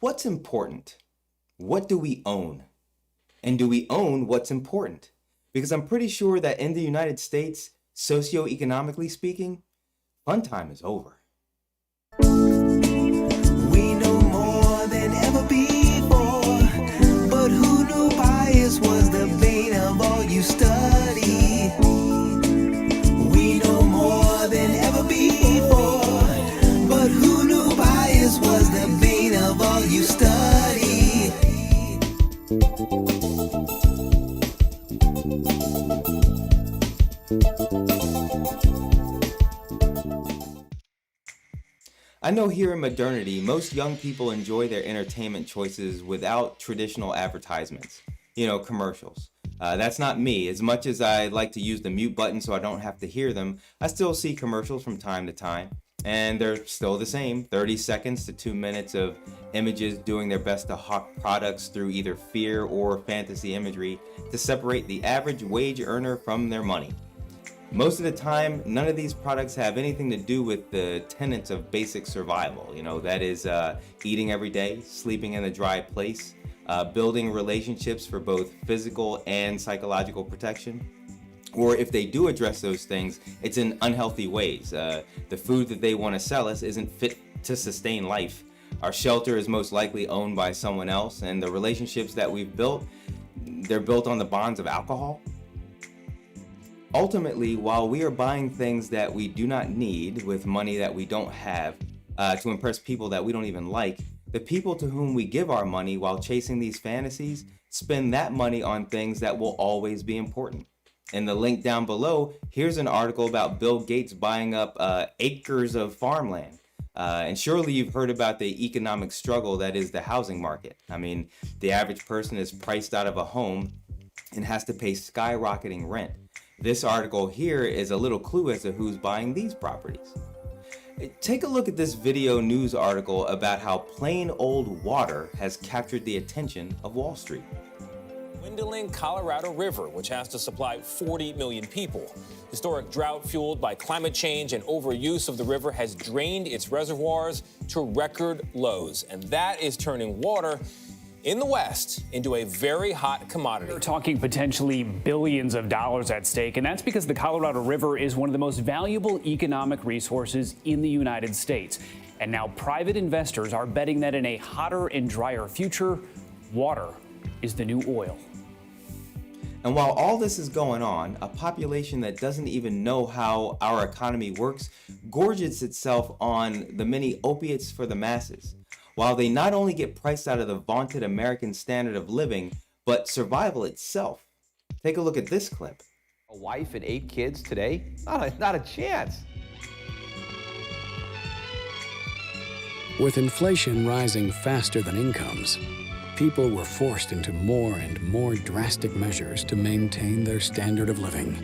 What's important? What do we own? And do we own what's important? Because I'm pretty sure that in the United States, socioeconomically speaking, fun time is over. We know more than ever before, but who knew bias was the bane of all you study? We know more than ever before, but who knew bias was the bane of all you study? I know here in modernity, most young people enjoy their entertainment choices without traditional advertisements, commercials. That's not me. As much as I like to use the mute button so I don't have to hear them, I still see commercials from time to time. And they're still the same, 30 seconds to 2 minutes of images doing their best to hawk products through either fear or fantasy imagery to separate the average wage earner from their money. Most of the time, none of these products have anything to do with the tenets of basic survival. That is eating every day, sleeping in a dry place, building relationships for both physical and psychological protection. Or if they do address those things, it's in unhealthy ways. The food that they want to sell us isn't fit to sustain life. Our shelter is most likely owned by someone else, and the relationships that we've built, they're built on the bonds of alcohol. Ultimately, while we are buying things that we do not need with money that we don't have to impress people that we don't even like, the people to whom we give our money while chasing these fantasies spend that money on things that will always be important. In the link down below, here's an article about Bill Gates buying up acres of farmland. And surely you've heard about the economic struggle that is the housing market. I mean, the average person is priced out of a home and has to pay skyrocketing rent. This article here is a little clue as to who's buying these properties. Take a look at this video news article about how plain old water has captured the attention of Wall Street. Dwindling Colorado River, which has to supply 40 million people. Historic drought fueled by climate change and overuse of the river has drained its reservoirs to record lows, and that is turning water in the West into a very hot commodity. We're talking potentially billions of dollars at stake, and that's because the Colorado River is one of the most valuable economic resources in the United States. And now private investors are betting that in a hotter and drier future, water is the new oil. And while all this is going on, a population that doesn't even know how our economy works gorges itself on the many opiates for the masses, while they not only get priced out of the vaunted American standard of living, but survival itself. Take a look at this clip. A wife and 8 kids today? Not a chance. With inflation rising faster than incomes, people were forced into more and more drastic measures to maintain their standard of living.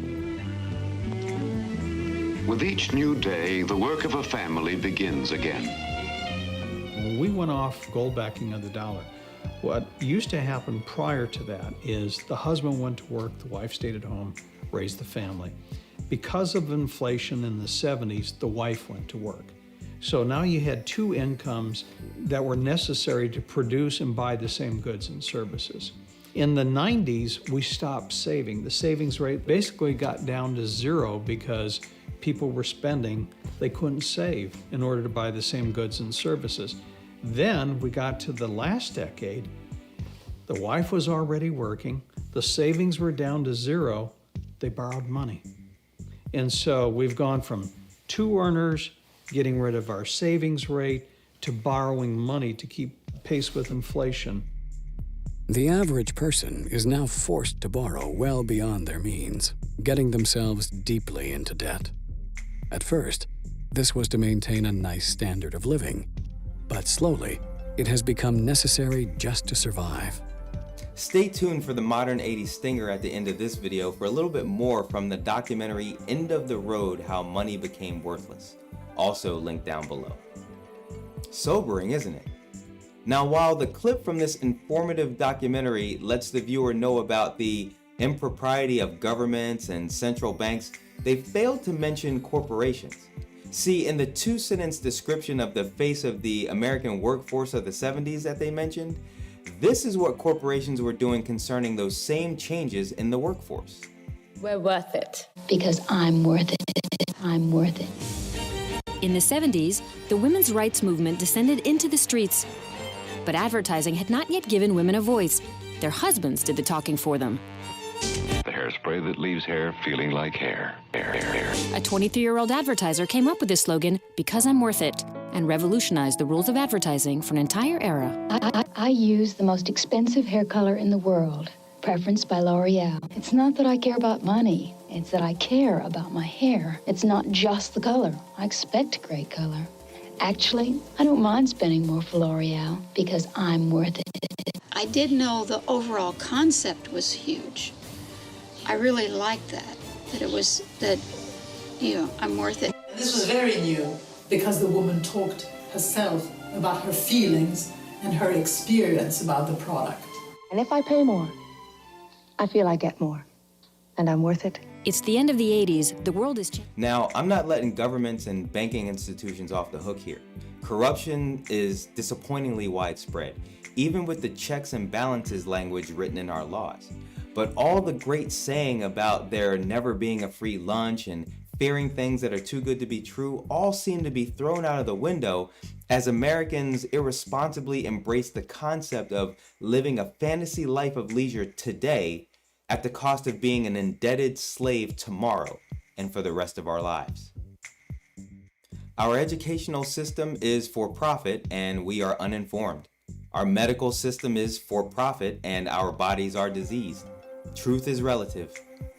With each new day, the work of a family begins again. When we went off gold backing of the dollar, what used to happen prior to that is the husband went to work, the wife stayed at home, raised the family. Because of inflation in the 70s, the wife went to work. So now you had 2 incomes that were necessary to produce and buy the same goods and services. In the 90s, we stopped saving. The savings rate basically got down to 0 because people were spending. They couldn't save in order to buy the same goods and services. Then we got to the last decade. The wife was already working. The savings were down to 0. They borrowed money. And so we've gone from 2 earners getting rid of our savings rate to borrowing money to keep pace with inflation. The average person is now forced to borrow well beyond their means, getting themselves deeply into debt. At first, this was to maintain a nice standard of living, but slowly, it has become necessary just to survive. Stay tuned for the Modern 80s stinger at the end of this video for a little bit more from the documentary End of the Road: How Money Became Worthless. Also linked down below. Sobering, isn't it? Now, while the clip from this informative documentary lets the viewer know about the impropriety of governments and central banks, they failed to mention corporations. See, in the two-sentence description of the face of the American workforce of the 70s that they mentioned, this is what corporations were doing concerning those same changes in the workforce. We're worth it. Because I'm worth it. I'm worth it. In the 70s, the women's rights movement descended into the streets. But advertising had not yet given women a voice. Their husbands did the talking for them. The hairspray that leaves hair feeling like hair. A 23-year-old advertiser came up with this slogan, "Because I'm worth it," and revolutionized the rules of advertising for an entire era. I use the most expensive hair color in the world, preferenced by L'Oreal. It's not that I care about money. It's that I care about my hair. It's not just the color. I expect great color. Actually, I don't mind spending more for L'Oreal because I'm worth it. I did know the overall concept was huge. I really liked that I'm worth it. This was very new because the woman talked herself about her feelings and her experience about the product. And if I pay more, I feel I get more. And I'm worth it. It's the end of the 80s. The world is changing. Now, I'm not letting governments and banking institutions off the hook here. Corruption is disappointingly widespread, even with the checks and balances language written in our laws. But all the great saying about there never being a free lunch and fearing things that are too good to be true all seem to be thrown out of the window as Americans irresponsibly embrace the concept of living a fantasy life of leisure today at the cost of being an indebted slave tomorrow and for the rest of our lives. Our educational system is for profit and we are uninformed. Our medical system is for profit and our bodies are diseased. Truth is relative.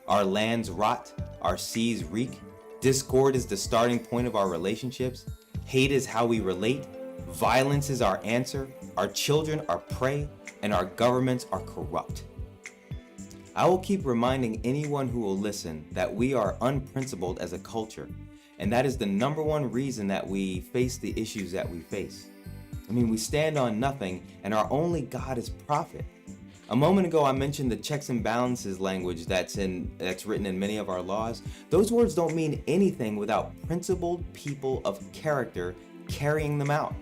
Our lands rot, our seas reek. Discord is the starting point of our relationships. Hate is how we relate. Violence is our answer. Our children are prey, and our governments are corrupt. I will keep reminding anyone who will listen that we are unprincipled as a culture, and that is the number one reason that we face the issues that we face. I mean, we stand on nothing, and our only God is profit. A moment ago, I mentioned the checks and balances language that's written in many of our laws. Those words don't mean anything without principled people of character carrying them out.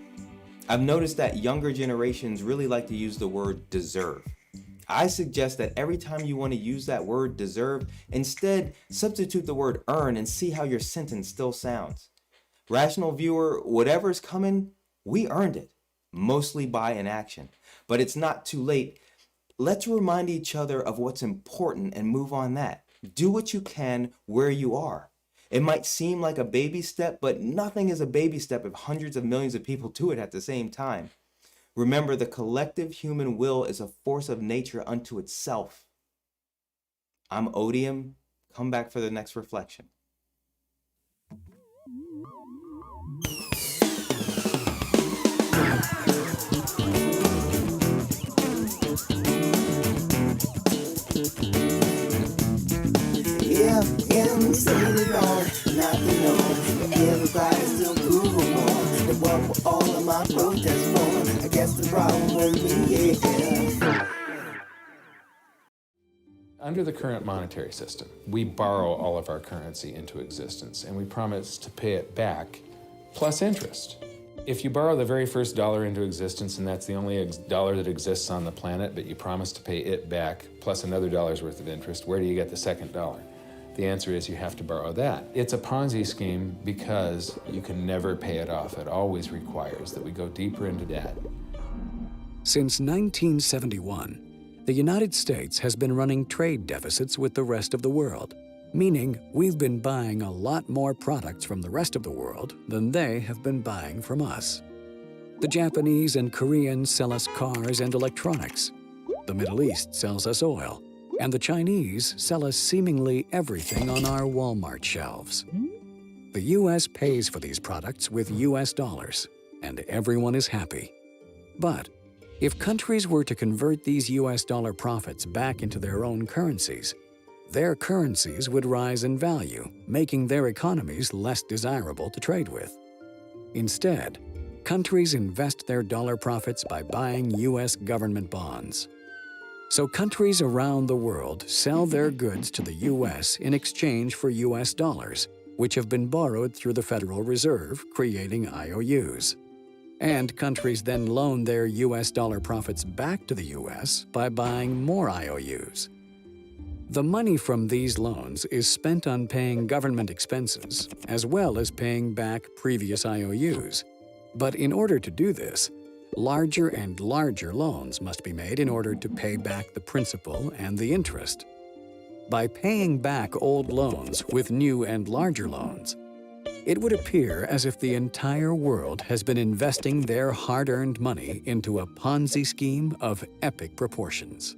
I've noticed that younger generations really like to use the word deserve. I suggest that every time you want to use that word deserve, instead substitute the word earn and see how your sentence still sounds. Rational viewer, whatever's coming, we earned it, mostly by inaction. But it's not too late. Let's remind each other of what's important and move on that. Do what you can where you are. It might seem like a baby step, but nothing is a baby step if hundreds of millions of people do it at the same time. Remember, the collective human will is a force of nature unto itself. I'm Odium. Come back for the next reflection. Saying it all, not to know that everybody's still cool on. Then what were all of my protests for? I guess the problem was me, yeah. Under the current monetary system, we borrow all of our currency into existence and we promise to pay it back plus interest. If you borrow the very first dollar into existence and that's the only dollar that exists on the planet, but you promise to pay it back plus another dollar's worth of interest, where do you get the second dollar? The answer is you have to borrow that. It's a Ponzi scheme because you can never pay it off. It always requires that we go deeper into debt. Since 1971, the United States has been running trade deficits with the rest of the world, meaning we've been buying a lot more products from the rest of the world than they have been buying from us. The Japanese and Koreans sell us cars and electronics. The Middle East sells us oil. And the Chinese sell us seemingly everything on our Walmart shelves. The U.S. pays for these products with U.S. dollars, and everyone is happy. But if countries were to convert these U.S. dollar profits back into their own currencies would rise in value, making their economies less desirable to trade with. Instead, countries invest their dollar profits by buying U.S. government bonds. So countries around the world sell their goods to the U.S. in exchange for U.S. dollars, which have been borrowed through the Federal Reserve, creating IOUs. And countries then loan their US dollar profits back to the US by buying more IOUs. The money from these loans is spent on paying government expenses, as well as paying back previous IOUs. But in order to do this, larger and larger loans must be made in order to pay back the principal and the interest. By paying back old loans with new and larger loans, it would appear as if the entire world has been investing their hard-earned money into a Ponzi scheme of epic proportions.